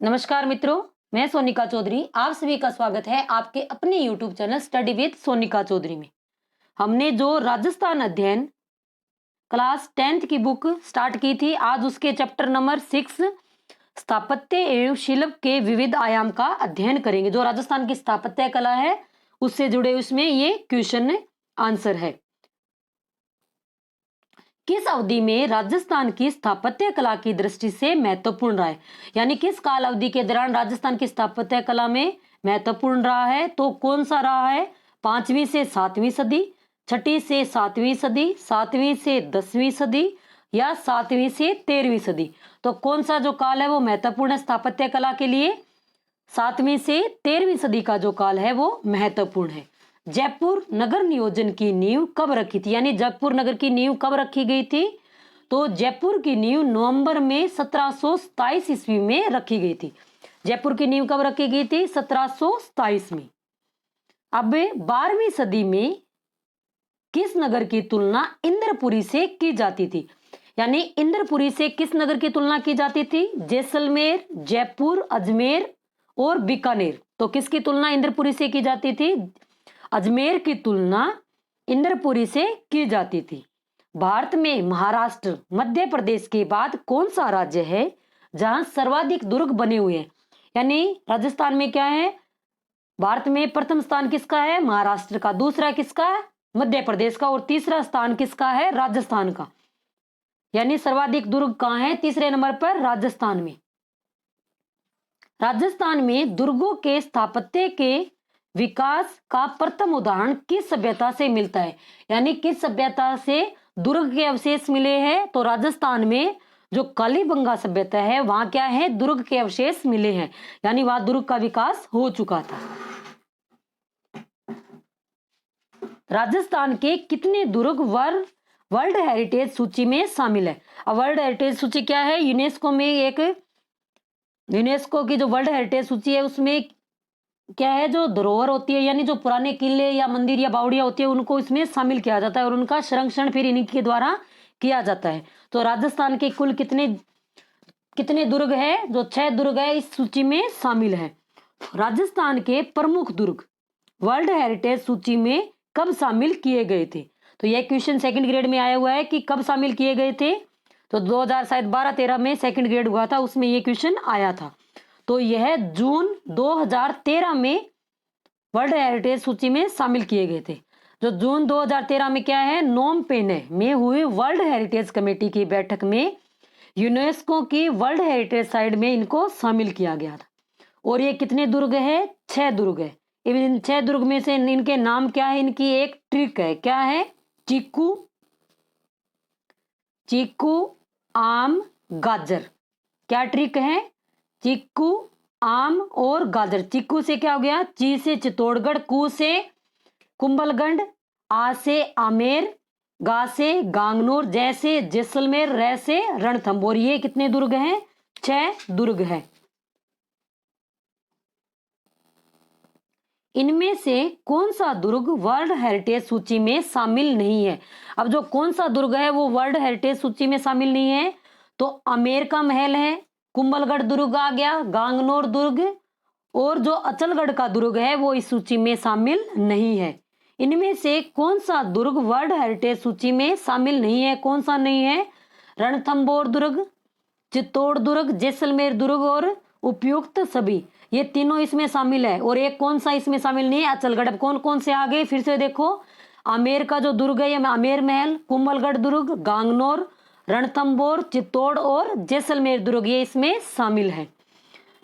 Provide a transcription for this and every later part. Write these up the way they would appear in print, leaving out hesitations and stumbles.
नमस्कार मित्रों, मैं सोनिका चौधरी। आप सभी का स्वागत है आपके अपने YouTube channel study with Sonika Chaudhary में। हमने जो राजस्थान अध्ययन क्लास 10th की बुक स्टार्ट की थी, आज उसके चैप्टर नंबर 6 स्थापत्य एवं शिल्प के विविध आयाम का अध्ययन करेंगे। जो राजस्थान की स्थापत्य कला है उससे जुड़े उसमें ये क्वेश्चन आंसर है। किस अवधि में राजस्थान की स्थापत्य कला की दृष्टि से महत्वपूर्ण रहा है, यानी किस काल अवधि के दौरान राजस्थान की स्थापत्य कला में महत्वपूर्ण रहा है, तो कौन सा रहा है? 5वीं से 7वीं सदी, 6ठी से 7वीं सदी, 7वीं से 10वीं सदी या 7वीं से 13वीं सदी। तो कौन सा जो काल है वो महत्वपूर्ण है स्थापत्य कला के लिए? 7वीं से 13वीं सदी का जो काल है वो महत्वपूर्ण है। जयपुर नगर नियोजन की नींव कब रखी थी, यानी जयपुर नगर की नींव कब रखी गई थी? तो जयपुर की नींव नवंबर में 1727 ईस्वी में रखी गई थी। जयपुर की नींव कब रखी गई थी? 1727 में। अब 12वीं सदी में किस नगर की तुलना इंद्रपुरी से की जाती थी, यानी इंद्रपुरी से किस नगर की तुलना की जाती थी? जैसलमेर, जयपुर, अजमेर और बीकानेर। तो किसकी तुलना इंद्रपुरी से की जाती थी? अजमेर की तुलना इंद्रपुरी से की जाती थी। भारत में महाराष्ट्र, मध्य प्रदेश के बाद कौन सा राज्य है जहां सर्वाधिक दुर्ग बने हुए हैं? यानी राजस्थान में क्या है? भारत में प्रथम स्थान किसका है? महाराष्ट्र का। दूसरा किसका है? मध्य प्रदेश का। और तीसरा स्थान किसका है? राजस्थान का। यानी सर्वाधिक दुर्ग कहां है? तीसरे नंबर पर राजस्थान में। राजस्थान में दुर्गों के स्थापत्य के विकास का प्रथम उदाहरण किस सभ्यता से मिलता है, यानी किस सभ्यता से दुर्ग के अवशेष मिले हैं? तो राजस्थान में जो कालीबंगा सभ्यता है वहां क्या है? दुर्ग के अवशेष मिले हैं, यानी वहां दुर्ग का विकास हो चुका था। राजस्थान के कितने दुर्ग वर्ल्ड हेरिटेज सूची में शामिल है? अब वर्ल्ड हेरिटेज सूची क्या है? यूनेस्को में एक यूनेस्को की जो वर्ल्ड हेरिटेज सूची है उसमें क्या है? जो धरोहर होती है, यानी जो पुराने किले या मंदिर या बावड़ियां होती है उनको इसमें शामिल किया जाता है और उनका संरक्षण फिर इन्हीं के द्वारा किया जाता है। तो राजस्थान के कुल कितने दुर्ग है? जो 6 दुर्ग है इस सूची में शामिल है। राजस्थान के प्रमुख दुर्ग वर्ल्ड हेरिटेज सूची में कब शामिल किए गए थे? तो यह क्वेश्चन सेकंड ग्रेड में आया हुआ है कि कब शामिल किए गए थे। तो 2012-13 में सेकंड ग्रेड हुआ था, उसमें यह क्वेश्चन आया था। तो यह जून 2013 में वर्ल्ड हेरिटेज सूची में शामिल किए गए थे। जो जून 2013 में क्या है? नोम पेने में हुई वर्ल्ड हेरिटेज कमेटी की बैठक में यूनेस्को की वर्ल्ड हेरिटेज साइट में इनको शामिल किया गया था। और ये कितने दुर्ग है? 6 दुर्ग है। इन 6 दुर्ग में से इनके नाम क्या है? इनकी एक ट्रिक है। क्या है? चीकू, आम, गाजर। क्या ट्रिक है? चीकू, आम और गाजर। चीकू से क्या हो गया? ची से चित्तौड़गढ़, कू से कुंभलगढ़, आ से आमेर, गा से गांगनूर, जै से जैसलमेर, रै से रणथंभौर। ये कितने दुर्ग हैं? 6 दुर्ग हैं। इनमें से कौन सा दुर्ग वर्ल्ड हेरिटेज सूची में शामिल नहीं है? अब जो कौन सा दुर्ग है वो वर्ल्ड हेरिटेज सूची में शामिल नहीं है? तो आमेर का महल है, कुंभलगढ़ दुर्ग आ गया, गांगनौर दुर्ग, और जो अचलगढ़ का दुर्ग है वो इस सूची में शामिल नहीं है। इनमें से कौन सा दुर्ग वर्ल्ड हेरिटेज सूची में शामिल नहीं है? कौन सा नहीं है? रणथंभौर दुर्ग, चित्तौड़ दुर्ग, जैसलमेर दुर्ग और उपयुक्त सभी, ये तीनों इसमें शामिल है। और एक कौन सा इसमें शामिल नहीं है? अचलगढ़। अब कौन कौन से आ गए फिर से देखो। आमेर का जो दुर्ग है ये आमेर महल, कुंभलगढ़ दुर्ग, गांगनौर, रणथंभौर, चित्तौड़ और जैसलमेर दुर्ग ये इसमें शामिल है।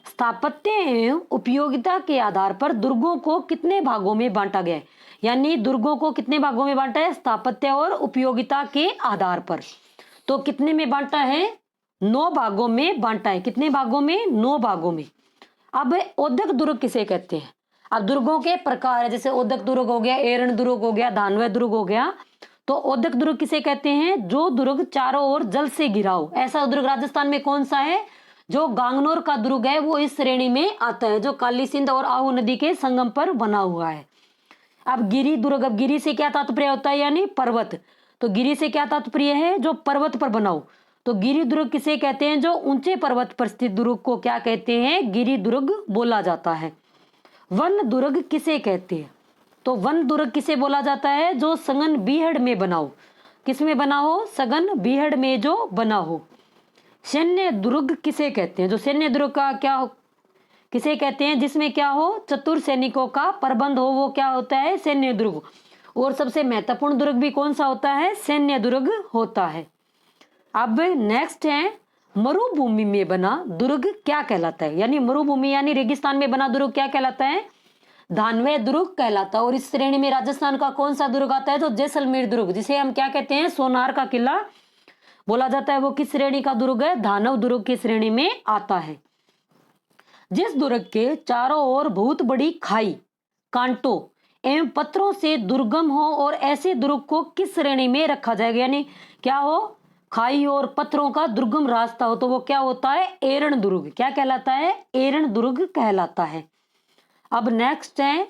स्थापत्य एवं उपयोगिता के आधार पर दुर्गों को कितने भागों में बांटा गया है? यानी दुर्गों को कितने भागों में बांटा है? स्थापत्य और उपयोगिता के आधार पर। तो कितने में बांटा है? 9 भागों में बांटा है। कितने भागों में? 9 भागों में। अब औदक दुर्ग किसे कहते हैं? अब दुर्गों के प्रकार है, जैसे औदक दुर्ग हो गया, एरण दुर्ग हो गया, धानवय दुर्ग हो गया। तो औदक दुर्ग किसे कहते हैं? जो दुर्ग चारों ओर जल से घिरा हो। ऐसा दुर्ग राजस्थान में कौन सा है? जो गांगनौर का दुर्ग है वो इस श्रेणी में आता है, जो काली सिंध और आहू नदी के संगम पर बना हुआ है। अब गिरी दुर्ग, अब गिरी से क्या तात्पर्य होता है? यानी पर्वत। तो गिरी से क्या तात्पर्य है? जो पर्वत पर बना हो। तो गिरि दुर्ग किसे कहते हैं? जो ऊंचे पर्वत पर स्थित दुर्ग को क्या कहते हैं? गिरि दुर्ग बोला जाता है। वन दुर्ग किसे कहते हैं? तो वन दुर्ग किसे बोला जाता है? जो सघन बीहड़ में बना हो। किस में बना हो? सघन बीहड़ में जो बना हो। सैन्य दुर्ग किसे कहते हैं? जो सैन्य दुर्ग का क्या हो, किसे कहते हैं? जिसमें क्या हो? चतुर सैनिकों का प्रबंध हो, वो क्या होता है? सैन्य दुर्ग। और सबसे महत्वपूर्ण दुर्ग भी कौन सा होता है? सैन्य दुर्ग होता है। अब नेक्स्ट है, मरुभूमि में बना दुर्ग क्या कहलाता है? यानी मरुभूमि यानी रेगिस्तान में बना दुर्ग क्या कहलाता है? धानवे दुर्ग कहलाता है। और इस श्रेणी में राजस्थान का कौन सा दुर्ग आता है? जो जैसलमेर दुर्ग, जिसे हम क्या कहते हैं? सोनार का किला बोला जाता है, वो किस श्रेणी का दुर्ग है? धानव दुर्ग की श्रेणी में आता है। जिस दुर्ग के चारों ओर बहुत बड़ी खाई, कांटों एवं पत्थरों से दुर्गम हो, और ऐसे दुर्ग को किस श्रेणी में रखा जाएगा? यानी क्या हो? खाई और पत्थरों का दुर्गम रास्ता हो, तो वो क्या होता है? एरण दुर्ग। क्या कहलाता है? एरण दुर्ग कहलाता है। अब नेक्स्ट है,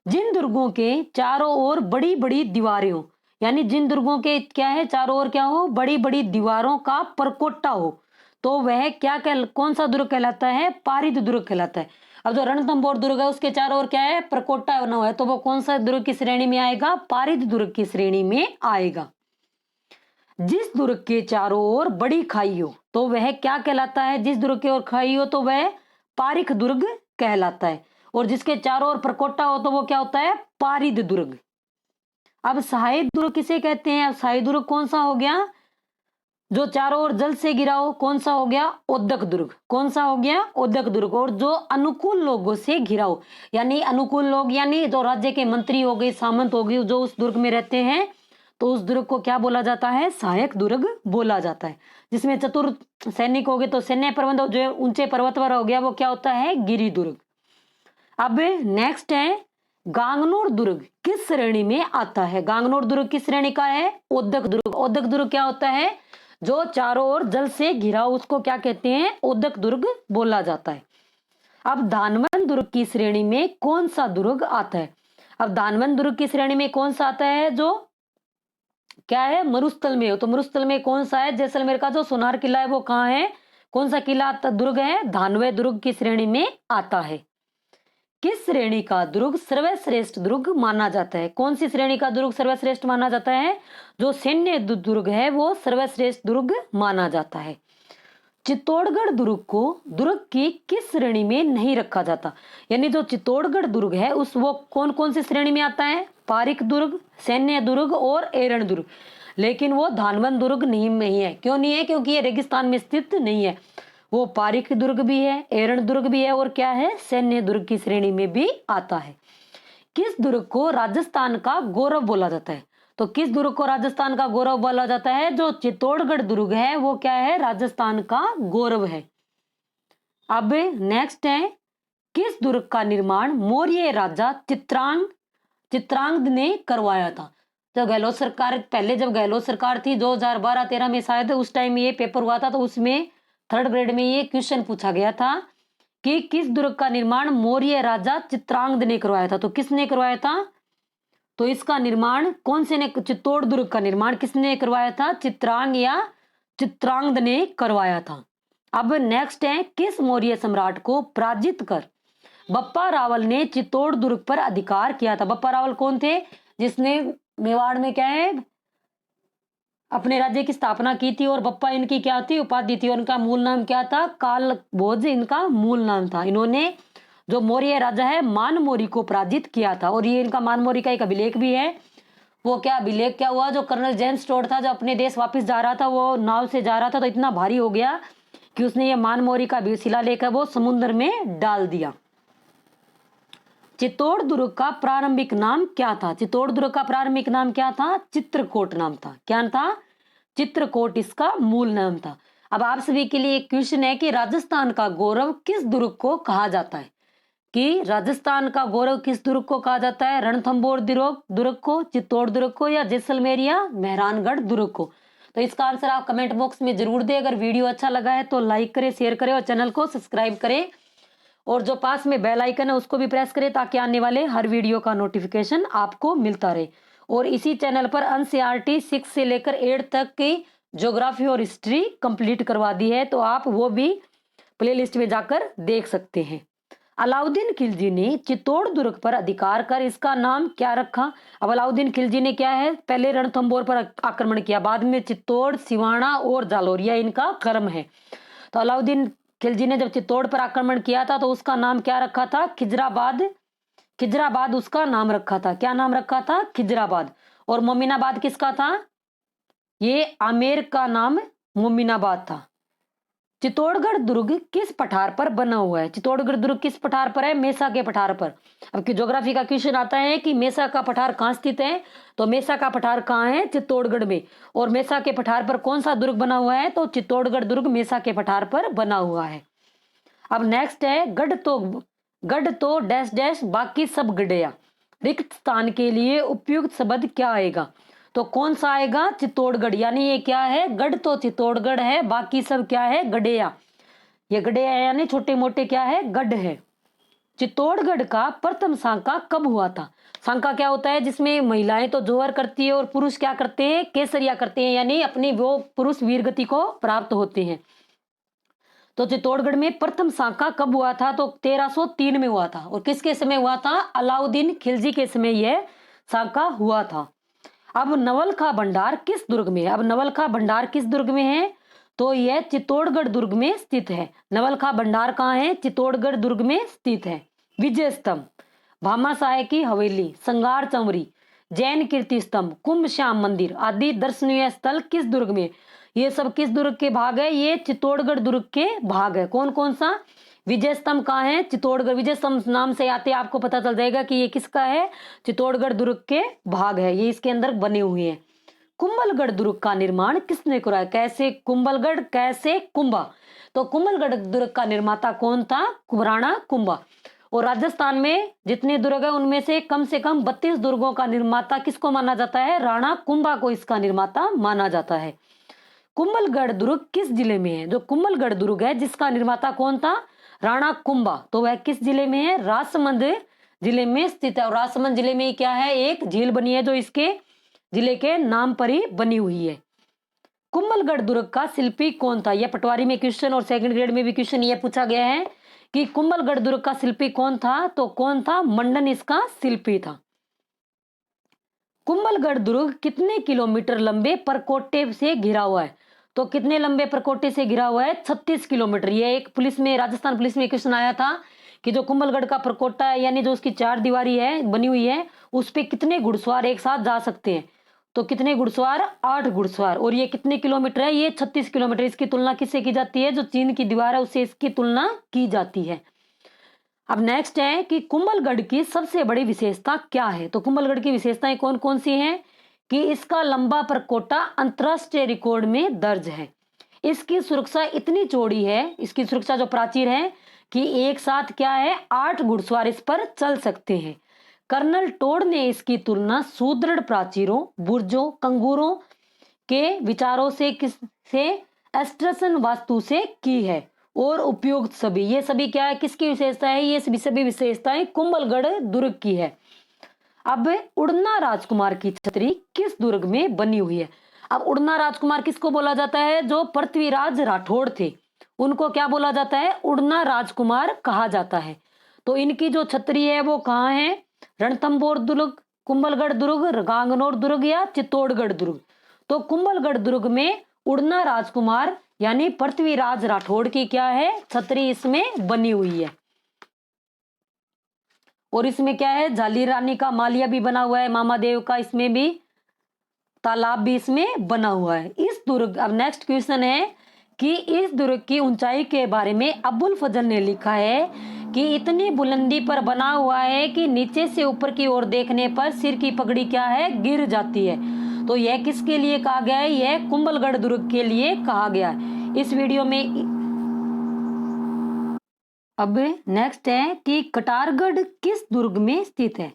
जिन दुर्गों के चारों ओर बड़ी बड़ी दीवारें हो, यानी जिन दुर्गों के क्या है? चारों ओर क्या हो? बड़ी बड़ी दीवारों का परकोटा हो, तो वह क्या कौन सा दुर्ग कहलाता है? पारिद दुर्ग कहलाता है। अब जो रणथंभौर दुर्ग है उसके चारों ओर क्या है? परकोटा बना हुआ है, तो वो कौन सा दुर्ग की श्रेणी में आएगा? पारिद दुर्ग की श्रेणी में आएगा। जिस दुर्ग के चारों ओर बड़ी खाई हो, तो वह क्या कहलाता है? जिस दुर्ग के ओर खाई हो तो वह पारिख दुर्ग कहलाता है। और जिसके चारों ओर परकोटा हो तो वो क्या होता है? पारिद दुर्ग। अब सहायक दुर्ग किसे कहते हैं? अब सहायक दुर्ग कौन सा हो गया? जो चारों ओर जल से घिरा हो, कौन सा हो गया? ओदक दुर्ग। कौन सा हो गया? ओदक दुर्ग। और जो अनुकूल लोगों से घिरा हो, यानी अनुकूल लोग यानी जो राज्य के मंत्री हो गए, सामंत हो गए, जो उस दुर्ग में रहते हैं, तो उस दुर्ग को क्या बोला जाता है? सहायक दुर्ग बोला जाता है। जिसमें चतुर सैनिक हो गए तो सैन्य प्रबंध, जो ऊंचे पर्वत पर हो गया वो क्या होता है? गिरि दुर्ग। अब नेक्स्ट है, गांगनोर दुर्ग किस श्रेणी में आता है? गांगनोर दुर्ग किस श्रेणी का है? ओदक दुर्ग। ओदक दुर्ग क्या होता है? जो चारों ओर जल से घिरा हो, उसको क्या कहते हैं? ओदक दुर्ग बोला जाता है। अब धानवन दुर्ग की श्रेणी में कौन सा दुर्ग आता है? अब धानवन दुर्ग की श्रेणी में कौन सा आता है? जो क्या है? मरुस्थल में हो, तो मरुस्थल में कौन सा है? जैसलमेर का जो सोनार किला है वो कहाँ है? कौन सा किला दुर्ग है? धानवे दुर्ग की श्रेणी में आता है। किस श्रेणी का दुर्ग सर्वश्रेष्ठ दुर्ग माना जाता है? कौन सी श्रेणी का दुर्ग सर्वश्रेष्ठ माना जाता है? जो सैन्य दुर्ग है वो सर्वश्रेष्ठ दुर्ग माना जाता है। चित्तौड़गढ़ दुर्ग को दुर्ग की किस श्रेणी में नहीं रखा जाता? यानी जो चित्तौड़गढ़ दुर्ग है उस वो कौन कौन सी श्रेणी में आता है? पारिक दुर्ग, सैन्य दुर्ग और एरण दुर्ग। लेकिन वो धानवन दुर्ग नहीं है। क्यों नहीं है? क्योंकि ये रेगिस्तान में स्थित नहीं है। वो पारिक दुर्ग भी है, एरण दुर्ग भी है, और क्या है? सैन्य दुर्ग की श्रेणी में भी आता है। किस दुर्ग को राजस्थान का गौरव बोला जाता है? तो किस दुर्ग को राजस्थान का गौरव बोला जाता है? जो चित्तौड़गढ़ दुर्ग है वो क्या है? राजस्थान का गौरव है। अब नेक्स्ट है, किस दुर्ग का निर्माण मौर्य राजा चित्रांगद ने करवाया था? तो गहलोत सरकार, पहले जब गहलोत सरकार थी 2012-13 में शायद, उस टाइम ये पेपर हुआ था, तो उसमें 3rd ग्रेड में ये क्वेश्चन पूछा गया था कि किस दुर्ग का निर्माण मौर्य राजा चित्रांगद ने करवाया था? तो किसने करवाया था? तो इसका निर्माण कौन से ने? चित्तौड़ दुर्ग का निर्माण किसने करवाया था? चित्रांग या चित्रांगद ने करवाया था। अब नेक्स्ट है, किस मौर्य सम्राट को पराजित कर बप्पा रावल ने चित्तौड़ दुर्ग पर अधिकार किया था? बप्पा रावल कौन थे? जिसने मेवाड़ में क्या है? अपने राज्य की स्थापना की थी। और बप्पा इनकी क्या थी? उपाधि थी। और इनका मूल नाम क्या था? काल भोज इनका मूल नाम था। इन्होंने जो मौर्य राजा है मान मौर्य को पराजित किया था। और ये इनका मान मौर्य का एक अभिलेख भी है। वो क्या अभिलेख क्या हुआ? जो कर्नल जेम्स टोड था, जो अपने देश वापस जा रहा था, वो नाव से जा रहा था, तो इतना भारी हो गया कि उसने ये मान मौर्य का शिलालेख है वो समुद्र में डाल दिया। चित्तौड़ दुर्ग का प्रारंभिक नाम क्या था? चित्तौड़ दुर्ग का प्रारंभिक नाम क्या था? चित्रकोट नाम था। क्या था? चित्रकोट इसका मूल नाम था। अब आप सभी के लिए एक क्वेश्चन है कि राजस्थान का गौरव किस दुर्ग को कहा जाता है? कि राजस्थान का गौरव किस दुर्ग को कहा जाता है? रणथंभौर दुर्ग को, चित्तौड़ दुर्ग को, या जैसलमेर या मेहरानगढ़ दुर्ग को? तो इसका आंसर आप कमेंट बॉक्स में जरूर दें। अगर वीडियो अच्छा लगा है तो लाइक करें, शेयर करें और चैनल को सब्सक्राइब करें। और जो पास में बेल आइकन है उसको भी प्रेस करें ताकि आने वाले हर वीडियो का नोटिफिकेशन आपको मिलता रहे। और इसी चैनल पर NCERT 6 से लेकर 8 तक की ज्योग्राफी और हिस्ट्री कंप्लीट करवा दी है, तो आप वो भी प्लेलिस्ट में जाकर देख सकते हैं। अलाउद्दीन खिलजी ने चित्तौड़ दुर्ग पर अधिकार कर इसका नाम क्या रखा? अब अलाउद्दीन खिलजी ने क्या है, पहले रणथंभौर पर आक्रमण किया, बाद में चित्तौड़, सिवाना और जालोरिया इनका क्रम है। तो अलाउद्दीन खिलजी ने जब चित्तौड़ पर आक्रमण किया था तो उसका नाम क्या रखा था? खिजराबाद। खिजराबाद उसका नाम रखा था। क्या नाम रखा था? खिजराबाद। और मोमिनाबाद किसका था? ये आमेर का नाम मोमिनाबाद था। चित्तौड़गढ़ दुर्ग किस पठार पर बना हुआ है? चित्तौड़गढ़ दुर्ग किस पठार पर है? मेसा के पठार पर। अब की ज्योग्राफी का क्वेश्चन आता है कि मेसा का पठार कहाँ स्थित है, तो मेसा का पठार कहाँ है? चित्तौड़गढ़ में। और मेसा के पठार पर कौन सा दुर्ग बना हुआ है? तो चित्तौड़गढ़ दुर्ग मेसा के पठार पर बना हुआ है। अब नेक्स्ट है गढ़ तो डैश डैश बाकी सब गढ़िया। रिक्त स्थान के लिए उपयुक्त शब्द क्या आएगा? तो कौन सा आएगा? चित्तौड़गढ़। यानी ये क्या है? गढ़ तो चित्तौड़गढ़ है, बाकी सब क्या है? गढ़िया। ये गढ़िया यानी छोटे मोटे क्या है? गढ़ है। चित्तौड़गढ़ का प्रथम सांका कब हुआ था? सांका क्या होता है? जिसमें महिलाएं तो जोहर करती है और पुरुष क्या करते हैं? केसरिया करते हैं, यानी अपनी वो पुरुष वीरगति को प्राप्त होते हैं। तो चित्तौड़गढ़ में प्रथम सांका कब हुआ था? तो 1303 में हुआ था। और किसके समय हुआ था? अलाउद्दीन खिलजी के समय यह सांका हुआ था। अब नवलखा भंडार किस दुर्ग में है? अब नवलखा भंडार किस दुर्ग में है? तो यह चित्तौड़गढ़ दुर्ग में स्थित है। नवलखा भंडार कहाँ है? चित्तौड़गढ़ दुर्ग में स्थित है। विजय स्तंभ, भामाशाह की हवेली, संगार चंवरी, जैन कीर्ति स्तंभ, कुंभ श्याम मंदिर आदि दर्शनीय स्थल किस दुर्ग में? ये सब किस दुर्ग के भाग है? ये चित्तौड़गढ़ दुर्ग के भाग है। कौन कौन सा? विजय स्तंभ कहाँ है? चित्तौड़गढ़। विजय स्तंभ नाम से आते आपको पता चल जाएगा कि ये किसका है? चित्तौड़गढ़ दुर्ग के भाग है, ये इसके अंदर बने हुए हैं। कुंभलगढ़ दुर्ग का निर्माण किसने कराया? कैसे कुंभलगढ़, कैसे कुंभा? तो कुंभलगढ़ दुर्ग का निर्माता कौन था? राणा कुंभा। और राजस्थान में जितने दुर्ग है उनमें से कम 32 दुर्गों का निर्माता किसको माना जाता है? राणा कुंभा को इसका निर्माता माना जाता है। कुंभलगढ़ दुर्ग किस जिले में है? जो कुंभलगढ़ दुर्ग है जिसका निर्माता कौन था? राणा कुंभा। तो वह किस जिले में है? राजसमंद जिले में स्थित है। और राजसमंद जिले में क्या है? एक झील बनी है जो इसके जिले के नाम पर ही बनी हुई है। कुंभलगढ़ दुर्ग का शिल्पी कौन था? यह पटवारी में क्वेश्चन और सेकंड ग्रेड में भी क्वेश्चन यह पूछा गया है कि कुंभलगढ़ दुर्ग का शिल्पी कौन था? तो कौन था? मंडन इसका शिल्पी था। कुंभलगढ़ दुर्ग कितने किलोमीटर लंबे परकोटे से घिरा हुआ है? तो कितने लंबे परकोटे से घिरा हुआ है? 36 किलोमीटर। यह एक पुलिस में, राजस्थान पुलिस में क्वेश्चन आया था कि जो कुंभलगढ़ का परकोटा है यानी जो उसकी 4 दीवारी है बनी हुई है, उस पे कितने घुड़सवार एक साथ जा सकते हैं? तो कितने घुड़सवार? 8 घुड़सवार। और ये कितने किलोमीटर है? ये 36 किलोमीटर। इसकी तुलना किससे की जाती है? जो चीन की दीवार है उससे इसकी तुलना की जाती है। अब नेक्स्ट है कि कुंभलगढ़ की सबसे बड़ी विशेषता क्या है? तो कुंभलगढ़ की विशेषताएं कौन कौन सी हैं? कि इसका लंबा परकोटा अंतरराष्ट्रीय रिकॉर्ड में दर्ज है। इसकी सुरक्षा इतनी चौड़ी है, इसकी सुरक्षा जो प्राचीर है कि एक साथ क्या है? 8 घुड़सवार इस पर चल सकते हैं। कर्नल टोड ने इसकी तुलना सुदृढ़ प्राचीरों, बुर्जों, कंगूरों के विचारों से एस्ट्रसन वास्तु से की है। और उपयुक्त सभी, ये सभी क्या है? किसकी विशेषता है? ये सभी विशेषताएं कुंभलगढ़ दुर्ग की है। अब उड़ना राजकुमार की छतरी किस दुर्ग में बनी हुई है? अब उड़ना राजकुमार किसको बोला जाता है? जो पृथ्वीराज राठौड़ थे उनको क्या बोला जाता है? उड़ना राजकुमार कहा जाता है। तो इनकी जो छतरी है वो कहाँ है? रणथंभौर दुर्ग, कुंभलगढ़ दुर्ग, गांगनौर दुर्ग या चित्तौड़गढ़ दुर्ग? तो कुंभलगढ़ दुर्ग में उड़ना राजकुमार यानी पृथ्वीराज राठौड़ की क्या है? छतरी इसमें बनी हुई है। और इसमें क्या है? झाली रानी का मालिया भी बना हुआ है, मामादेव का इसमें भी तालाब भी इसमें बना हुआ है। इस दुर्ग, अब नेक्स्ट क्वेश्चन है कि इस दुर्ग की ऊंचाई के बारे में अबुल फजल ने लिखा है कि इतनी बुलंदी पर बना हुआ है कि नीचे से ऊपर की ओर देखने पर सिर की पगड़ी क्या है? गिर जाती है। तो यह किसके लिए कहा गया है? यह कुंभलगढ़ दुर्ग के लिए कहा गया है। इस वीडियो में अब नेक्स्ट है कि कटारगढ़ किस दुर्ग में स्थित है?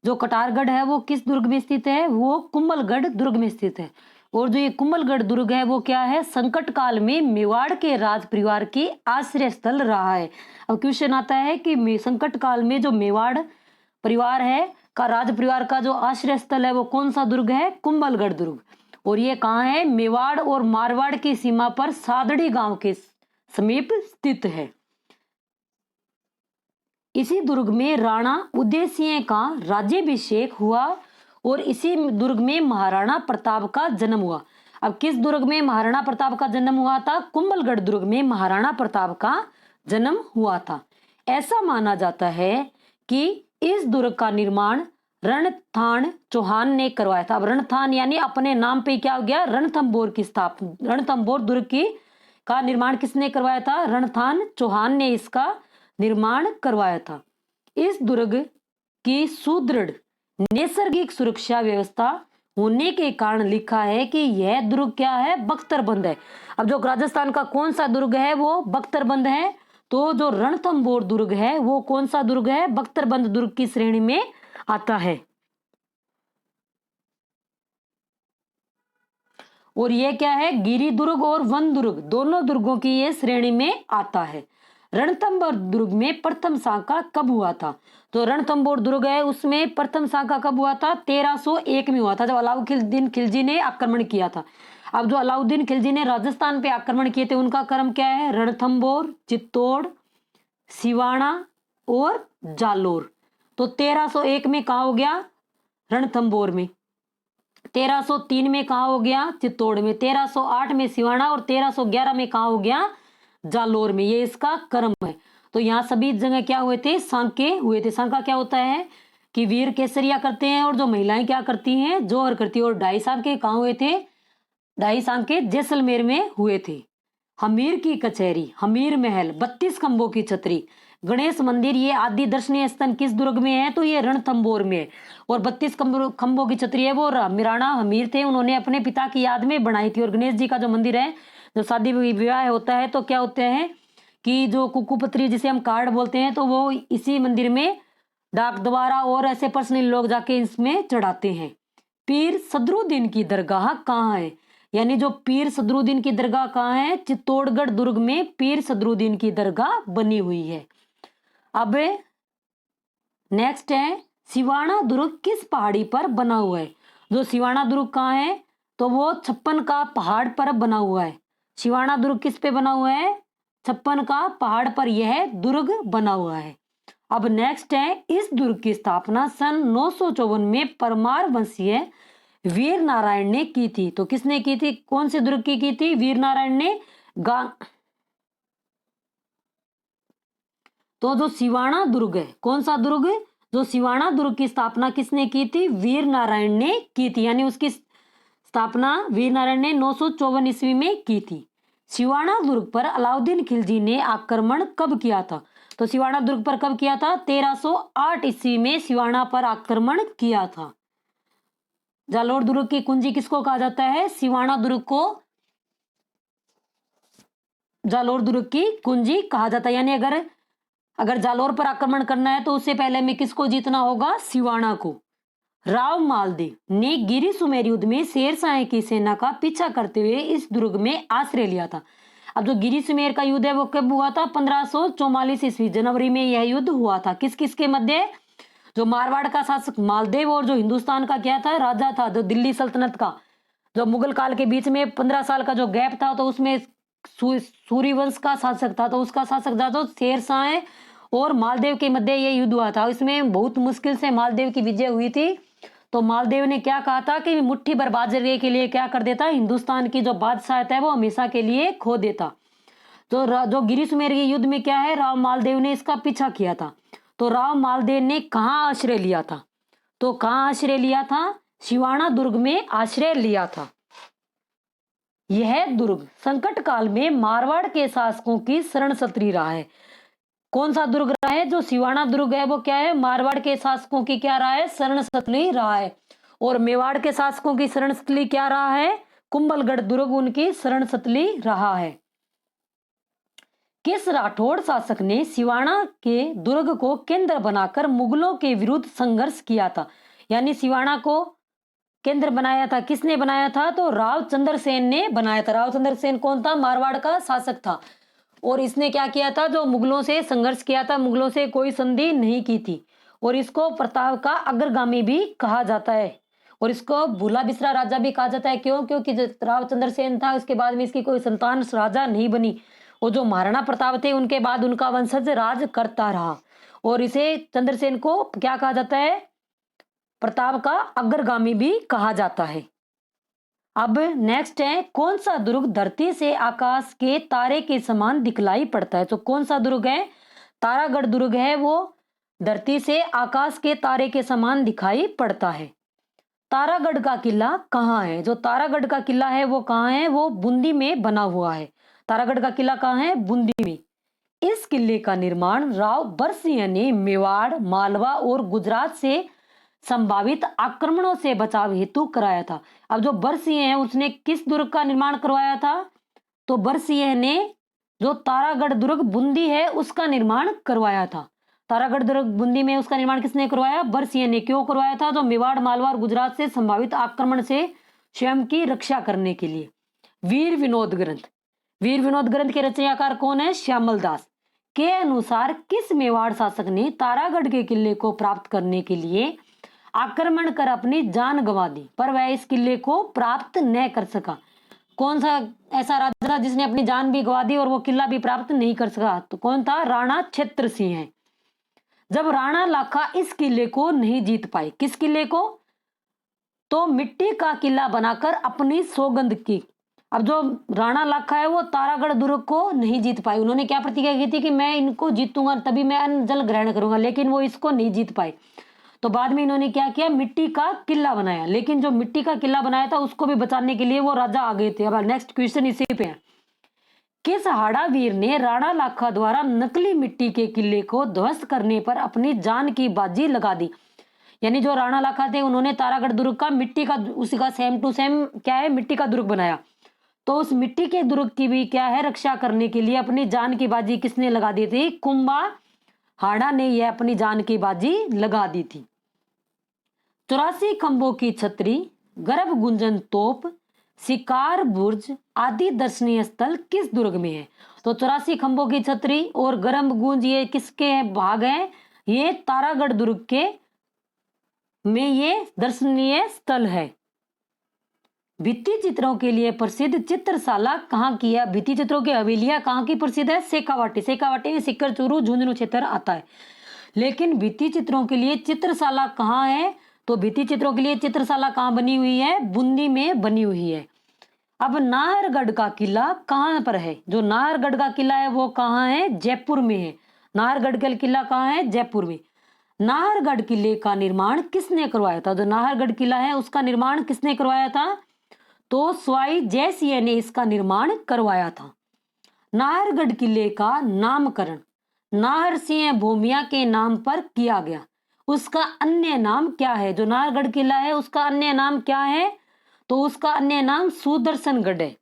जो कटारगढ़ है वो किस दुर्ग में स्थित है? वो कुंभलगढ़ दुर्ग में स्थित है। और जो ये कुंभलगढ़ दुर्ग है वो क्या है? संकट काल में मेवाड़ के राज परिवार की आश्रय स्थल रहा है। अब क्वेश्चन आता है कि संकट काल में जो मेवाड़ परिवार है का, राज परिवार का जो आश्रय स्थल है वो कौन सा दुर्ग है? कुंभलगढ़ दुर्ग। और ये कहाँ है? मेवाड़ और मारवाड़ की सीमा पर सादड़ी गांव के समीप स्थित है। इसी दुर्ग में राणा उदय सिंह का राज्याभिषेक हुआ और इसी दुर्ग में महाराणा प्रताप का जन्म हुआ। अब किस दुर्ग में महाराणा प्रताप का जन्म हुआ था? कुंभलगढ़ दुर्ग में महाराणा प्रताप का जन्म हुआ था। ऐसा माना जाता है कि इस दुर्ग का निर्माण रणथाण चौहान ने करवाया था। अब रणथाण यानी अपने नाम पे क्या हो गया? रणथंभौर की स्थापना, रणथंभौर दुर्ग की का निर्माण किसने करवाया था? रणथाण चौहान ने इसका निर्माण करवाया था। इस दुर्ग की सुदृढ़ नैसर्गिक सुरक्षा व्यवस्था होने के कारण लिखा है कि यह दुर्ग क्या है? बख्तरबंद है। अब जो राजस्थान का कौन सा दुर्ग है? वो बख्तरबंद है। तो जो रणथंभौर दुर्ग है वो कौन सा दुर्ग है? बख्तरबंद दुर्ग की श्रेणी में आता है। और ये क्या है? गिरी दुर्ग और वन दुर्ग दोनों दुर्गों की ये श्रेणी में आता है। रणथंभौर दुर्ग में प्रथम साका कब हुआ था? तो रणथंभौर दुर्ग है उसमें प्रथम साका कब हुआ था? 1301 में हुआ था, जब अलाउद्दीन खिलजी ने आक्रमण किया था। अब जो अलाउद्दीन खिलजी ने राजस्थान पे आक्रमण किए थे उनका क्रम क्या है? रणथंभौर, चित्तौड़, सिवाना और जालोर। तो 1301 में कहा हो गया? रणथंभौर में। 1303 में कहा हो गया? चित्तौड़ में। 1308 में सिवाना और 1311 में कहा हो गया? जालोर में। ये इसका क्रम है। तो यहाँ सभी जगह क्या हुए थे? सांके हुए थे। सांका क्या होता है? कि वीर केसरिया करते हैं और जो महिलाएं क्या करती हैं? जोहर करती है। और ढाई सांके कहाँ हुए थे? ढाई सांके जैसलमेर में हुए थे। हमीर की कचहरी, हमीर महल, 32 खंभों की छतरी, गणेश मंदिर, ये आदि दर्शनीय स्थल किस दुर्ग में है? तो ये रणथंभौर में। और 32 खंभों की छतरी है वो राणा हमीर थे, उन्होंने अपने पिता की याद में बनाई थी। और गणेश जी का जो मंदिर है, जो शादी विवाह होता है तो क्या होते हैं कि जो कुकुपत्री जिसे हम कार्ड बोलते हैं, तो वो इसी मंदिर में डाक द्वारा और ऐसे पर्सनल लोग जाके इसमें चढ़ाते हैं। पीर सदरुद्दीन की दरगाह कहाँ है? यानी जो पीर सदरुद्दीन की दरगाह कहाँ है? चित्तौड़गढ़ दुर्ग में पीर सदरुद्दीन की दरगाह बनी हुई है। अब नेक्स्ट है सिवाना दुर्ग किस पहाड़ी पर बना हुआ है? जो सिवाना दुर्ग कहाँ है? तो वो 56 का पहाड़ पर बना हुआ है। सिवाना दुर्ग किस पे बना हुआ है? 56 का पहाड़ पर यह दुर्ग बना हुआ है। अब नेक्स्ट है इस दुर्ग की स्थापना सन 954 में परमार वंशीय वीर नारायण ने की थी। तो किसने की थी? कौन से दुर्ग की थी? वीर नारायण ने। तो जो सिवाना दुर्ग है, कौन सा दुर्ग? जो सिवाना दुर्ग की स्थापना किसने की थी? वीर नारायण ने की थी। यानी उसकी स्थापना वीर नारायण ने 954 ईस्वी में की थी। सिवाना दुर्ग पर अलाउद्दीन खिलजी ने आक्रमण कब किया था? तो सिवाना दुर्ग पर कब किया था? 1308 ईस्वी में सिवाना पर आक्रमण किया था। जालोर दुर्ग की कुंजी किसको कहा जाता है? सिवाना दुर्ग को जालोर दुर्ग की कुंजी कहा जाता है। यानी अगर जालोर पर आक्रमण करना है तो उससे पहले में किसको जीतना होगा? सिवाना को। राव मालदेव ने गिरी सुमेर युद्ध में शेरशाह की सेना का पीछा करते हुए इस दुर्ग में आश्रय लिया था। अब जो गिरी सुमेर का युद्ध है वो कब हुआ था? 1544 ईस्वी जनवरी में यह युद्ध हुआ था। किस किस के मध्य? जो मारवाड़ का शासक मालदेव और जो हिंदुस्तान का क्या था? राजा था, जो दिल्ली सल्तनत का, जो मुगल काल के बीच में 15 साल का जो गैप था, तो उसमें सूर्यवंश का शासक था, तो उसका शासक था तो शेरशाह और मालदेव के मध्य ये युद्ध हुआ था। इसमें बहुत मुश्किल से मालदेव की विजय हुई थी। तो मालदेव ने क्या कहा था कि मुट्ठी भर बाजरे के लिए क्या कर देता? हिंदुस्तान की जो बादशाहता है वो हमेशा के लिए खो देता। तो जो गिरी सुमेर के युद्ध में क्या है? राव मालदेव ने इसका पीछा किया था। तो राव मालदेव ने कहाँ आश्रय लिया था? तो कहाँ आश्रय लिया था? सिवाना दुर्ग में आश्रय लिया था। यह दुर्ग संकट काल में मारवाड़ के शासकों की शरण छतरी रहा है। कौन सा दुर्ग रहा है? जो सिवाना दुर्ग है वो क्या है? मारवाड़ के शासकों की क्या रहा है? शरण स्थली रहा है। और मेवाड़ के शासकों की शरण स्थली क्या रहा है? कुंभलगढ़ दुर्ग उनकी शरण स्थली रहा है। किस राठौड़ शासक ने सिवाना के दुर्ग को केंद्र बनाकर मुगलों के विरुद्ध संघर्ष किया था? यानी सिवाना को केंद्र बनाया था, किसने बनाया था? तो रावचंद्र सेन ने बनाया था। रावचंद्र सेन कौन था? मारवाड़ का शासक था। और इसने क्या किया था? जो मुगलों से संघर्ष किया था, मुगलों से कोई संधि नहीं की थी। और इसको प्रताप का अग्रगामी भी कहा जाता है। और इसको भूला बिसरा राजा भी कहा जाता है। क्यों? क्योंकि जो राव चंद्रसेन था उसके बाद में इसकी कोई संतान राजा नहीं बनी, और जो महाराणा प्रताप थे उनके बाद उनका वंशज राज करता रहा, और इसे चंद्रसेन को क्या कहा जाता है? प्रताप का अग्रगामी भी कहा जाता है। अब नेक्स्ट है, कौन सा दुर्ग धरती से आकाश के तारे के समान दिखलाई पड़ता है? तो कौन सा दुर्ग है? तारागढ़ दुर्ग है, वो धरती से आकाश के तारे के समान दिखाई पड़ता है। तारागढ़ का किला कहाँ है? जो तारागढ़ का किला है वो कहाँ है? वो बूंदी में बना हुआ है। तारागढ़ का किला कहाँ है? बूंदी में। इस किले का निर्माण राव बरसिंह ने मेवाड़, मालवा और गुजरात से संभावित आक्रमणों से बचाव हेतु कराया था। अब जो बरसिंह है उसने किस दुर्ग का निर्माण करवाया था? तो बरसिंह ने जो तारागढ़ दुर्ग बूंदी है उसका निर्माण करवाया था। तारागढ़ दुर्ग बूंदी में उसका निर्माण किसने करवाया? बरसिंह ने। क्यों करवाया था? जो मेवाड़, मालवा और गुजरात से संभावित आक्रमण से स्वयं की रक्षा करने के लिए। वीर विनोद ग्रंथ, वीर विनोद ग्रंथ के रचनाकार कौन है? श्यामल दास के अनुसार किस मेवाड़ शासक ने तारागढ़ के किले को प्राप्त करने के लिए आक्रमण कर अपनी जान गंवा दी, पर वह इस किले को प्राप्त न कर सका? कौन सा ऐसा राजा था जिसने अपनी जान भी गंवा दी और वो किला भी प्राप्त नहीं कर सका? तो कौन था? राणा छत्र सिंह है। जब राणा लाखा इस किले को नहीं जीत पाए, किस किले को? तो मिट्टी का किला बनाकर अपनी सौगंध की। अब जो राणा लाखा है वो तारागढ़ दुर्ग को नहीं जीत पाए। उन्होंने क्या प्रतिज्ञा की थी कि मैं इनको जीतूंगा तभी मैं अन्न जल ग्रहण करूंगा, लेकिन वो इसको नहीं जीत पाए। तो बाद में इन्होंने क्या किया? मिट्टी का किला बनाया। लेकिन जो मिट्टी का किला बनाया था उसको भी बचाने के लिए वो राजा आ गए थे। अब नेक्स्ट क्वेश्चन इसी पे है, किस हाड़ा वीर ने राणा लाखा द्वारा नकली मिट्टी के किले को ध्वस्त करने पर अपनी जान की बाजी लगा दी? यानी जो राणा लाखा थे उन्होंने तारागढ़ दुर्ग का मिट्टी का, उसी का सेम टू सेम क्या है? मिट्टी का दुर्ग बनाया। तो उस मिट्टी के दुर्ग की भी क्या है? रक्षा करने के लिए अपनी जान की बाजी किसने लगा दी थी? कुंभा हाड़ा ने यह अपनी जान की बाजी लगा दी थी। 84 खंभों की छतरी, गर्भ गुंजन तोप, शिकार बुर्ज आदि दर्शनीय स्थल किस दुर्ग में है? तो 84 खंभों की छतरी और गर्भ गुंज ये किसके भाग हैं? ये तारागढ़ दुर्ग के में ये दर्शनीय स्थल है। भित्ति चित्रों के लिए प्रसिद्ध चित्रशाला कहाँ की है? भित्ति चित्रों की हवेलियां कहाँ की प्रसिद्ध है? शेखावाटी। शेखावाटी में सिक्कर चूरू झुंझुनू क्षेत्र आता है। लेकिन भित्ति चित्रों के लिए चित्रशाला कहाँ है? तो भित्ति चित्रों के लिए चित्रशाला कहाँ बनी हुई है? बूंदी में बनी हुई है। अब नाहरगढ़ का किला कहाँ पर है? जो नाहरगढ़ का किला है वो कहाँ है? जयपुर में है। नाहरगढ़ का किला कहाँ है? जयपुर में। नाहरगढ़ किले का निर्माण किसने करवाया था? जो नाहरगढ़ किला है उसका निर्माण किसने करवाया था? तो सवाई जयसिंह ने इसका निर्माण करवाया था। नाहरगढ़ किले का नामकरण नाहर सिंह भूमिया के नाम पर किया गया, उसका अन्य नाम क्या है? जो नाहरगढ़ किला है उसका अन्य नाम क्या है? तो उसका अन्य नाम सुदर्शनगढ़ है।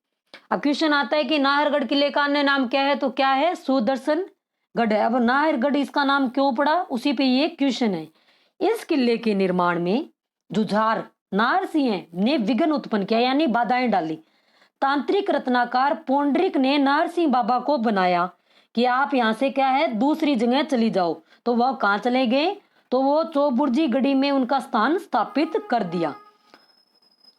अब क्वेश्चन आता है कि नाहरगढ़ किले का अन्य नाम क्या है? तो क्या है? सुदर्शनगढ़ है। अब नाहरगढ़ इसका नाम क्यों पड़ा? उसी पे ये क्वेश्चन है। इस किले के निर्माण में जुझार नाहर सिंह ने विघ्न उत्पन्न किया, यानी बाधाएं डाली। तांत्रिक रत्नाकार पौंडरिक ने नाहर सिंह बाबा को बनाया कि आप यहाँ से क्या है? दूसरी जगह चली जाओ। तो वह कहाँ चले गए? तो वो चौबुर्जी गढ़ी में उनका स्थान स्थापित कर दिया।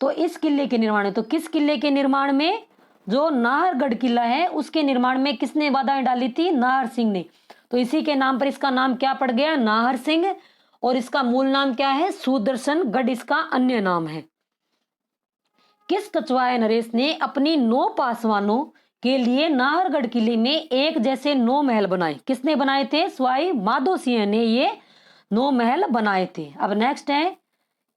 तो इस किले के निर्माण में, तो किस किले के निर्माण में? जो नाहरगढ़ किला है उसके निर्माण में किसने बाधाएं डाली थी? नाहर सिंह ने। तो इसी के नाम पर इसका नाम क्या पड़ गया? नाहर सिंह। और इसका मूल नाम क्या है? सुदर्शनगढ़ इसका अन्य नाम है। किस कछवाए नरेश ने अपनी 9 पासवानों के लिए नाहरगढ़ किले में एक जैसे 9 महल बनाए? किसने बनाए थे? सवाई माधो सिंह ने ये 9 महल बनाए थे। अब नेक्स्ट है,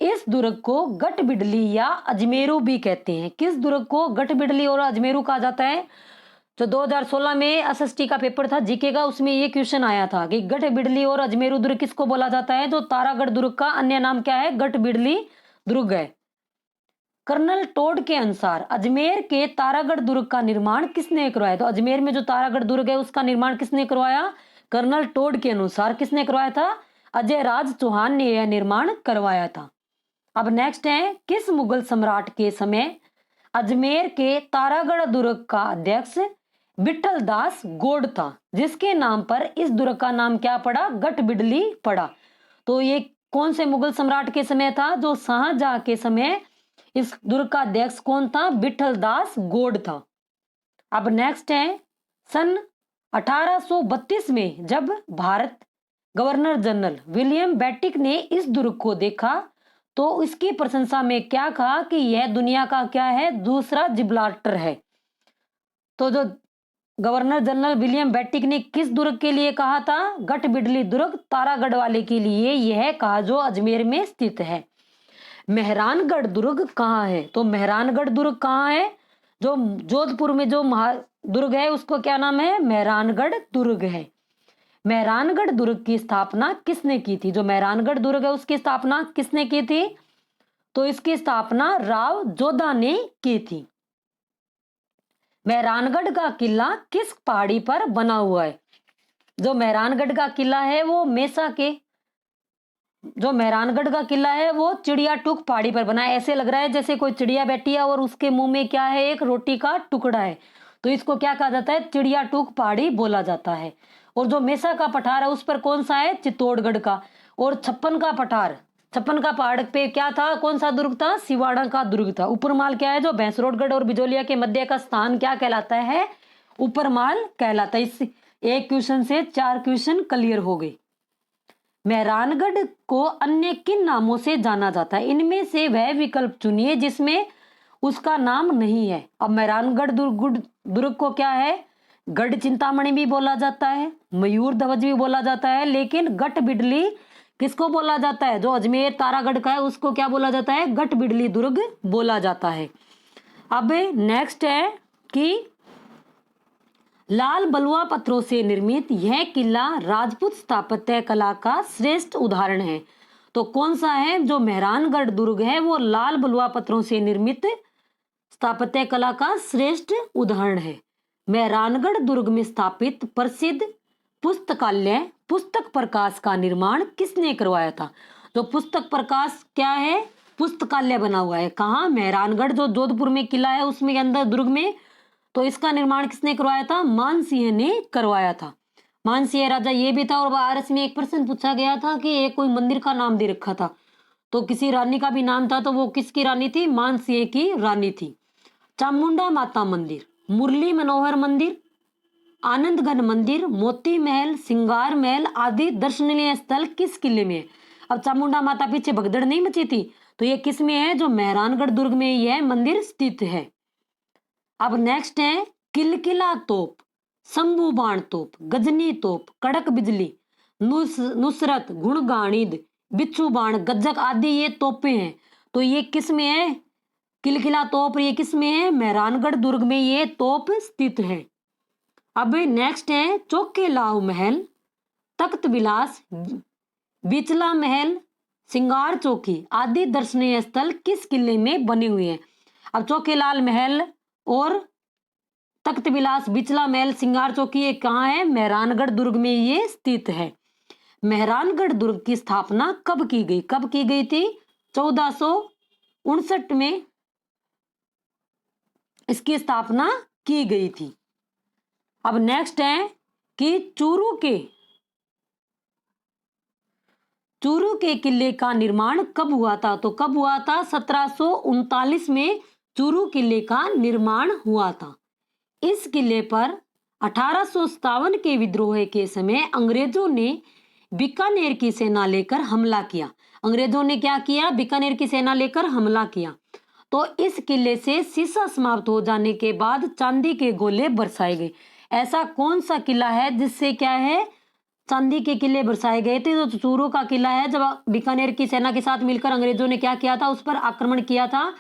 इस दुर्ग को गढ़बिडली या अजमेरू भी कहते हैं। किस दुर्ग को गढ़बिडली और अजमेरू कहा जाता है? जो 2016 में एसएसटी का पेपर था जीके का, उसमें ये क्वेश्चन आया था कि गढ़बिडली और अजमेरू दुर्ग किसको बोला जाता है? जो तारागढ़ दुर्ग का अन्य नाम क्या है? गढ़बिडली दुर्ग है। कर्नल टोड के अनुसार अजमेर के तारागढ़ दुर्ग का निर्माण किसने करवाया? तो अजमेर में जो तारागढ़ दुर्ग है उसका निर्माण किसने करवाया? कर्नल टोड के अनुसार किसने करवाया था? अजय राज चौहान ने यह निर्माण करवाया था। अब नेक्स्ट है, किस मुगल सम्राट के समय अजमेर के तारागढ़ दुर्ग का अध्यक्ष विठल दास गौड़ था, जिसके नाम पर इस दुर्ग का नाम क्या पड़ा? गढ़बिडली पड़ा। तो ये कौन से मुगल सम्राट के समय था? जो शाहजहां के समय इस दुर्ग का अध्यक्ष कौन था? विठल दास गोड था। अब नेक्स्ट है, सन 1832 में जब Bharat governor general William Bentinck ने इस दुर्ग को देखा तो इसकी प्रशंसा में क्या कहा कि यह दुनिया का क्या है? दूसरा जिब्राल्टर है। तो जो गवर्नर जनरल विलियम बेंटिक ने किस दुर्ग के लिए कहा था? गठ बिडली दुर्ग तारागढ़ वाले के लिए यह कहा, जो अजमेर में स्थित है। मेहरानगढ़ दुर्ग कहाँ है? तो मेहरानगढ़ दुर्ग कहाँ है? जो जोधपुर में जो दुर्ग है उसको क्या नाम है? मेहरानगढ़ दुर्ग है। मेहरानगढ़ दुर्ग की स्थापना किसने की थी? जो मेहरानगढ़ दुर्ग है उसकी स्थापना किसने की थी? तो इसकी स्थापना राव जोधा ने की थी। मेहरानगढ़ का किला किस पहाड़ी पर बना हुआ है? जो मेहरानगढ़ का किला है वो मेसा के, जो मेहरानगढ़ का किला है वो चिड़िया टूक पहाड़ी पर बना है। ऐसे लग रहा है जैसे कोई चिड़िया बैठी है और उसके मुंह में क्या है? एक रोटी का टुकड़ा है। तो इसको क्या कहा जाता है? चिड़िया टूक पहाड़ी बोला जाता है। और जो मेसा का पठार है उस पर कौन सा है? चित्तौड़गढ़ का। और छप्पन का पठार, छप्पन का पहाड़ पे क्या था? कौन सा दुर्ग था? सिवाड़ा का दुर्ग था। ऊपरमाल क्या है? जो भैंसरोडगढ़ और बिजोलिया के मध्य का स्थान क्या कहलाता है? ऊपरमाल कहलाता है। इस एक क्वेश्चन से 4 क्वेश्चन क्लियर हो गए। मेहरानगढ़ को अन्य किन नामों से जाना जाता है? इनमें से वह विकल्प चुनिए जिसमें उसका नाम नहीं है। अब मेहरानगढ़ दुर्ग को क्या है? गढ़ चिंतामणि भी बोला जाता है, मयूर ध्वज भी बोला जाता है, लेकिन गठ बिडली किसको बोला जाता है? जो अजमेर तारागढ़ का है उसको क्या बोला जाता है? गठ बिडली दुर्ग बोला जाता है। अब नेक्स्ट है कि लाल बलुआ पत्थरों से निर्मित यह किला राजपूत स्थापत्य कला का श्रेष्ठ उदाहरण है। तो कौन सा है? जो मेहरानगढ़ दुर्ग है वो लाल बलुआ पत्थरों से निर्मित स्थापत्य कला का श्रेष्ठ उदाहरण है। मेहरानगढ़ दुर्ग में स्थापित प्रसिद्ध पुस्तकालय पुस्तक प्रकाश का निर्माण किसने करवाया था? तो पुस्तक प्रकाश क्या है? पुस्तकालय बना हुआ है। कहाँ? मेहरानगढ़ जो जोधपुर में किला है उसमें अंदर दुर्ग में। तो इसका निर्माण किसने करवाया था? मानसिंह ने करवाया था। मानसिंह राजा ये भी था। और आरएस में एक प्रश्न पूछा गया था कि एक कोई मंदिर का नाम दे रखा था, तो किसी रानी का भी नाम था, तो वो किसकी रानी थी? मानसिंह की रानी थी। चामुंडा माता मंदिर, मुरली मनोहर मंदिर, आनंदगढ़ मंदिर, मोती महल, सिंगार महल आदि दर्शनीय स्थल किस किले में है? अब चामुंडा माता पीछे भगदड़ नहीं मची थी, तो ये किस में है? जो मेहरानगढ़ दुर्ग में यह मंदिर स्थित है। अब नेक्स्ट है किलकिला तोप, शंभू बाण तोप, गजनी तोप, कड़क बिजली, नुसरत, गुणगाणिद, बिच्छू बाण, गज्जक आदि ये तोपें हैं। तो ये किस में है? किलकिला तोप ये किस में है? मेहरानगढ़ दुर्ग में ये तोप स्थित है। अब नेक्स्ट है चौकेलाव महल, तख्त विलास, बिचला महल, सिंगार चौकी आदि दर्शनीय स्थल किस किले में बने हुए हैं? अब चौकेलाल महल और तख्त विलास, बिचला महल, सिंगार चौकी ये कहाँ है? मेहरानगढ़ दुर्ग में ये स्थित है। मेहरानगढ़ दुर्ग की स्थापना कब की गई? कब की गई थी? 1459 में इसकी स्थापना की गई थी। अब नेक्स्ट है कि चूरू के किले का निर्माण कब हुआ था? तो कब हुआ था? 1739 में चूरू किले का निर्माण हुआ था। इस किले पर 1857 के विद्रोह के समय अंग्रेजों ने बीकानेर की सेना लेकर हमला किया। अंग्रेजों ने क्या किया? बीकानेर की सेना लेकर हमला किया। तो इस किले से शीशा समाप्त हो जाने के बाद चांदी के गोले बरसाए गए। ऐसा कौन सा किला है जिससे क्या है? चांदी के किले बरसाए गए थे। तो चूरू का किला है। जब बीकानेर की सेना के साथ मिलकर अंग्रेजों ने क्या किया था? उस पर आक्रमण किया था,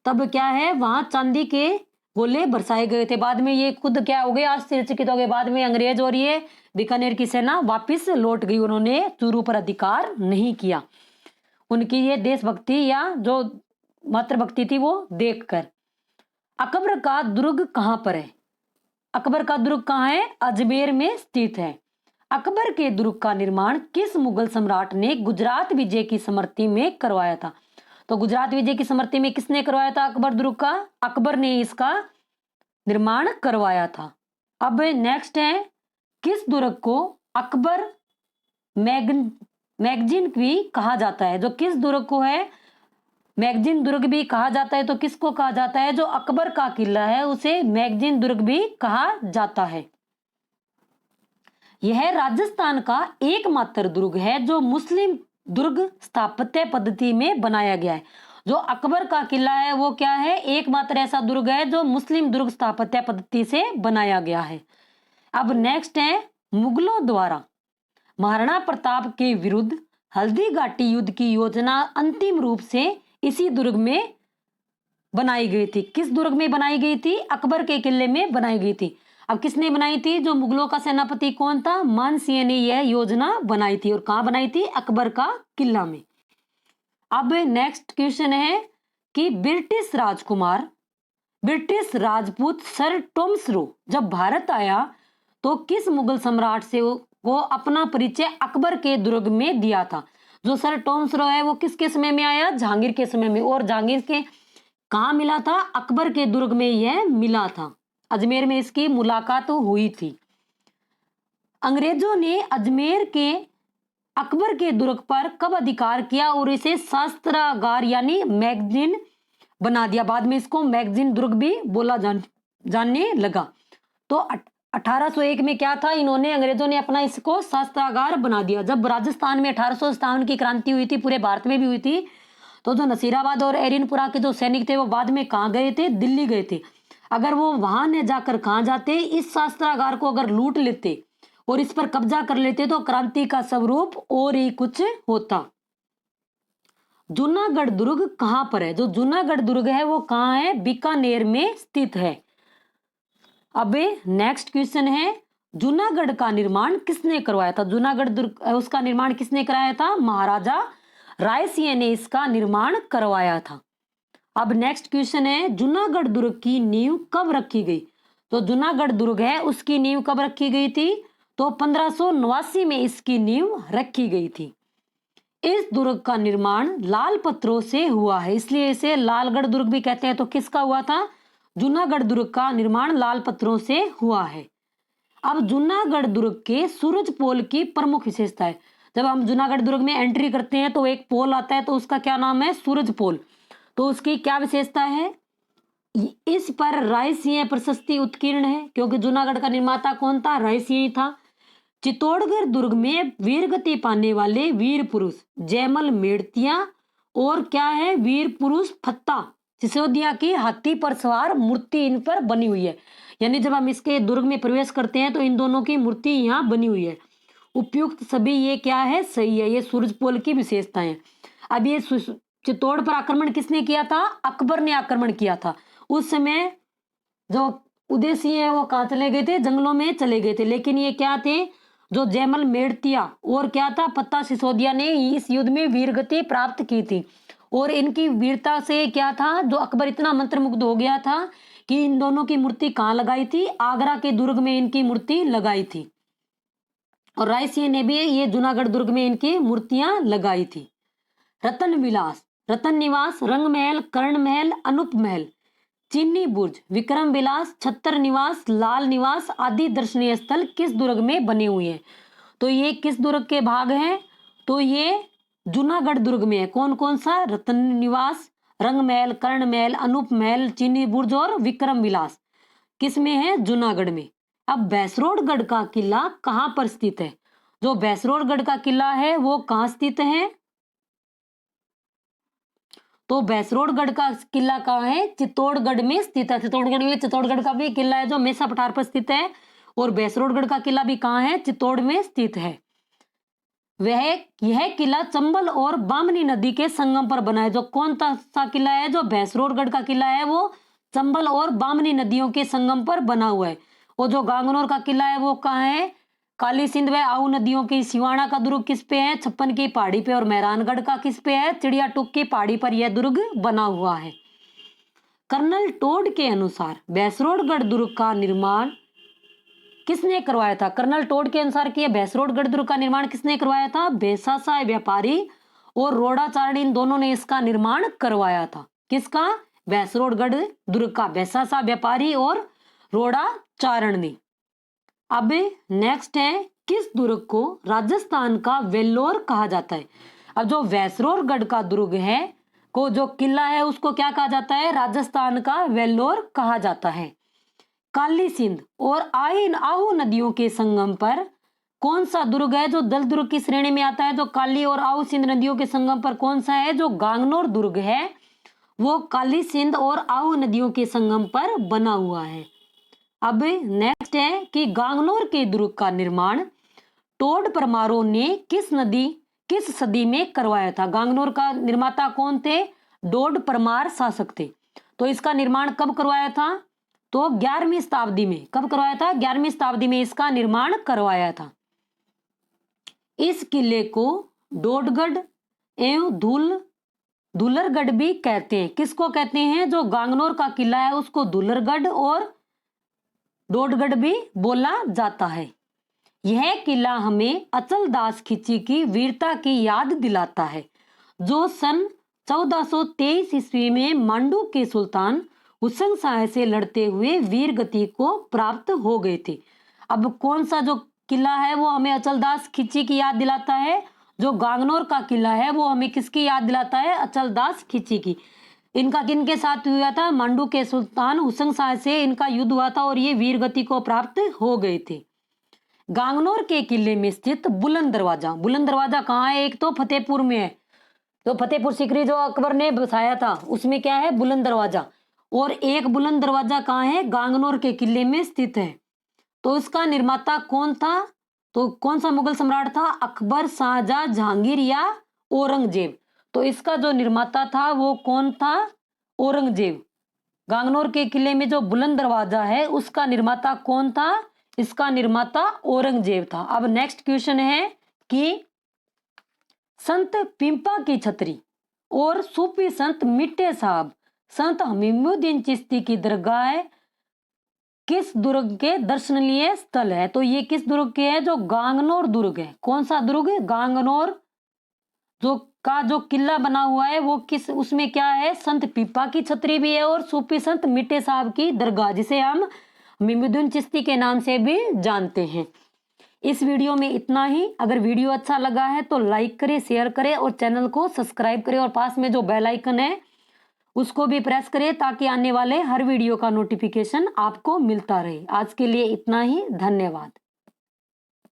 तब क्या है वहां चांदी के गोले बरसाए गए थे। बाद में ये खुद क्या हो गए? आश्चर्यचकित हो गए। बाद में अंग्रेज और ये बीकानेर की सेना वापिस लौट गई। उन्होंने चूरू पर अधिकार नहीं किया। उनकी ये देशभक्ति या जो मातृभक्ति थी वो देखकर। अकबर का दुर्ग कहां पर है? अकबर का दुर्ग कहाँ है? अजमेर में स्थित है। अकबर के दुर्ग का निर्माण किस मुगल सम्राट ने गुजरात विजय की स्मृति में करवाया था? तो गुजरात विजय की स्मृति में किसने करवाया था अकबर दुर्ग का? अकबर ने इसका निर्माण करवाया था। अब नेक्स्ट है किस दुर्ग को अकबर मैगजीन भी कहा जाता है। जो किस दुर्ग को है मैगजीन दुर्ग भी कहा जाता है, तो किसको कहा जाता है? जो अकबर का किला है उसे मैगजीन दुर्ग भी कहा जाता है। यह राजस्थान का एकमात्र दुर्ग है जो मुस्लिम दुर्ग स्थापत्य पद्धति में बनाया गया है। जो अकबर का किला है वो क्या है? एकमात्र ऐसा दुर्ग है जो मुस्लिम दुर्ग स्थापत्य पद्धति से बनाया गया है। अब नेक्स्ट है, मुगलों द्वारा महाराणा प्रताप के विरुद्ध हल्दी घाटी युद्ध की योजना अंतिम रूप से इसी दुर्ग में बनाई गई थी। किस दुर्ग में बनाई गई थी? अकबर के किले में बनाई गई थी। अब किसने बनाई थी? जो मुगलों का सेनापति कौन था? मानसिंह ने यह योजना बनाई थी। और कहां बनाई थी? अकबर का किला में। अब नेक्स्ट क्वेश्चन है कि British Rajput sir Thomas Roe जब भारत आया तो किस मुगल सम्राट से वो अपना परिचय अकबर के दुर्ग में दिया था? जो सर टॉमस रो है वो किसके समय में आया? जहांगीर के समय में। और जहांगीर के कहाँ मिला था? अकबर के दुर्ग में यह मिला था। अजमेर में इसकी मुलाकात हुई थी। अंग्रेजों ने अजमेर के अकबर के दुर्ग पर कब अधिकार किया और इसे शास्त्रागार यानी मैगजीन बना दिया? बाद में इसको मैगजीन दुर्ग भी बोला जानने लगा। तो 1801 में क्या था? इन्होंने अंग्रेजों ने अपना इसको शास्त्रागार बना दिया। जब राजस्थान में 1857 की क्रांति हुई थी, पूरे भारत में भी हुई थी, तो जो नसीराबाद और एरिनपुरा के जो सैनिक थे वो बाद में कहाँ गए थे? दिल्ली गए थे। अगर वो वहां न जाकर कहाँ जाते? इस शास्त्रागार को अगर लूट लेते और इस पर कब्जा कर लेते तो क्रांति का स्वरूप और ही कुछ होता। जूनागढ़ दुर्ग कहां पर है? जो जूनागढ़ दुर्ग है वो कहां है? बीकानेर में स्थित है। अब नेक्स्ट क्वेश्चन है, जूनागढ़ का निर्माण किसने करवाया था? जूनागढ़ दुर्ग उसका निर्माण किसने कराया था? महाराजा राय सिंह ने इसका निर्माण करवाया था। अब नेक्स्ट क्वेश्चन है, जूनागढ़ दुर्ग की नींव कब रखी गई? तो जूनागढ़ दुर्ग है उसकी नींव कब रखी गई थी? तो 1589 में इसकी नींव रखी गई थी। इस दुर्ग का निर्माण लाल पत्थरों से हुआ है, इसलिए इसे लालगढ़ दुर्ग भी कहते हैं। तो किसका हुआ था? जूनागढ़ दुर्ग का निर्माण लाल पत्थरों से हुआ है। अब जूनागढ़ दुर्ग के सूरज पोल की प्रमुख विशेषता है। जब हम जूनागढ़ दुर्ग में एंट्री करते हैं तो एक पोल आता है, तो उसका क्या नाम है? सूरज पोल। तो उसकी क्या विशेषता है? इस पर राय सिंह प्रशस्ति उत्कीर्ण है, क्योंकि जूनागढ़ का निर्माता कौन था? राय सिंह था। चित्तौड़गढ़ दुर्ग में वीरगति पाने वाले वीर पुरुष जयमल मेड़तिया और क्या है? वीर पुरुष फत्ता सिसोदिया की हाथी पर सवार मूर्ति इन पर बनी हुई है। यानी जब हम इसके दुर्ग में प्रवेश करते हैं तो इन दोनों की मूर्ति यहाँ बनी हुई है। उपयुक्त सभी ये क्या है? सही है। ये सूरजपोल की विशेषताएं। अब ये चित्तौड़ पर आक्रमण किसने किया था? अकबर ने आक्रमण किया था। उस समय जो उदय सिंह है वो कहाँ चले गए थे? जंगलों में चले गए थे। लेकिन ये क्या थे? जो जयमल मेड़तिया और क्या था? पत्ता सिसोदिया ने इस युद्ध में वीरगति प्राप्त की थी। और इनकी वीरता से क्या था? जो अकबर इतना मंत्रमुग्ध हो गया था कि इन दोनों की मूर्ति कहाँ लगाई थी? आगरा के दुर्ग में इनकी मूर्ति लगाई थी। और राय सिंह ने भी ये जूनागढ़ दुर्ग में इनकी मूर्तियां लगाई थी। रतन विलास, रतन निवास, रंग महल, कर्ण महल, अनूप महल, चीनी बुर्ज, विक्रम विलास, छत्तर निवास, लाल निवास आदि दर्शनीय स्थल किस दुर्ग में बने हुए हैं? तो ये किस दुर्ग के भाग हैं? तो ये जूनागढ़ दुर्ग में है। कौन कौन सा? रतन निवास, रंग महल, कर्ण महल, अनूप महल, चीनी बुर्ज और विक्रम विलास किस में है? जूनागढ़ में। अब भैंसरोडगढ़ का किला कहां पर स्थित है? जो भैंसरोडगढ़ का किला है वो कहां स्थित है? तो भैंसरोडगढ़ का किला कहाँ है? चित्तौड़गढ़ में स्थित है। चित्तौड़गढ़ का भी किला है जो मेसा पठार पर स्थित है। और भैंसरोडगढ़ का किला भी कहाँ है? चित्तौड़ में स्थित है। यह किला चंबल और बामनी नदी के संगम पर बना है। जो कौन सा किला है? जो भैंसरोडगढ़ का किला है वो चंबल और बामनी नदियों के संगम पर बना हुआ है। और जो गांगनौर का किला है वो कहाँ है? काली सिंध व आऊ नदियों की सिवाना का दुर्ग किस पे है? छप्पन की पहाड़ी पे। और मेहरानगढ़ का किस पे है? चिड़िया टूक की पहाड़ी पर यह दुर्ग बना हुआ है। कर्नल टोड के अनुसार भैंसरोडगढ़ दुर्ग का निर्माण किसने करवाया था? कर्नल टोड के अनुसार कि भैंसरोडगढ़ दुर्ग का निर्माण किसने करवाया था? भैंसासा व्यापारी और रोडाचार्य इन दोनों ने इसका निर्माण करवाया था। किसका? भैंसरोडगढ़ दुर्ग का भैंसासा व्यापारी और रोडाचारण ने। अब नेक्स्ट है किस दुर्ग को राजस्थान का वेल्लोर कहा जाता है? अब जो वैसरोरगढ़ का दुर्ग है को जो किला है उसको क्या कहा जाता है? राजस्थान का वेल्लोर कहा जाता है। काली सिंध और आहू नदियों के संगम पर कौन सा दुर्ग है जो दल दुर्ग की श्रेणी में आता है? जो काली और आहू सिंध नदियों के संगम पर कौन सा है? जो गांगनोर दुर्ग है वो काली सिंध और आहू नदियों के संगम पर बना हुआ है। अब नेक्स्ट है कि गांगनोर के दुर्ग का निर्माण टोड परमारों ने किस सदी में करवाया था? गांगनोर का निर्माता कौन थे? डोड परमार शासक थे। तो इसका निर्माण कब करवाया था? तो 11वीं शताब्दी में। कब करवाया था? 11वीं शताब्दी में इसका निर्माण करवाया था। इस किले को डोडगढ़ एवं धुलरगढ़ भी कहते हैं। किसको कहते हैं? जो गांगनोर का किला है उसको धुलरगढ़ और डोडगढ़ भी बोला जाता है। यह किला हमें अचलदास खिची की वीरता की याद दिलाता है, जो सन 1423 ईस्वी में मांडू के सुल्तान हुसैन शाह से लड़ते हुए वीर गति को प्राप्त हो गए थे। अब कौन सा जो किला है वो हमें अचलदास खिची की याद दिलाता है? जो गांगनोर का किला है वो हमें किसकी याद दिलाता है? अचलदास खिची की। इनका किनके साथ हुआ था? मांडू के सुल्तान हुसैन शाह से इनका युद्ध हुआ था और ये वीर गति को प्राप्त हो गए थे। गांगनोर के किले में स्थित बुलंद दरवाजा कहाँ है? एक तो फतेहपुर में है, तो फतेहपुर सीकरी जो अकबर ने बसाया था उसमें क्या है? बुलंद दरवाजा। और एक बुलंद दरवाजा कहाँ है? गांगनोर के किले में स्थित है। तो इसका निर्माता कौन था? तो कौन सा मुगल सम्राट था? अकबर, शाहजहां, जहांगीर या औरंगजेब? तो इसका जो निर्माता था वो कौन था? औरंगजेब। गांगनोर के किले में जो बुलंद दरवाजा है उसका निर्माता कौन था? इसका निर्माता औरंगजेब था। अब नेक्स्ट क्वेश्चन है कि संत पिंपा की छतरी और सूफी संत मिट्टे साहब संत हमीमुद्दीन चिश्ती की दरगाह किस दुर्ग के दर्शनीय स्थल है? तो ये किस दुर्ग के है? जो गांगनोर दुर्ग है। कौन सा दुर्ग? गांगनोर जो किला बना हुआ है वो किस, उसमें क्या है? संत पीपा की छतरी भी है और सूफी संत मिट्टे साहब की दरगाह, जिसे हम हमीमुद्दीन चिश्ती के नाम से भी जानते हैं। इस वीडियो में इतना ही। अगर वीडियो अच्छा लगा है तो लाइक करें, शेयर करें और चैनल को सब्सक्राइब करें और पास में जो बेल आइकन है उसको भी प्रेस करें ताकि आने वाले हर वीडियो का नोटिफिकेशन आपको मिलता रहे। आज के लिए इतना ही। धन्यवाद।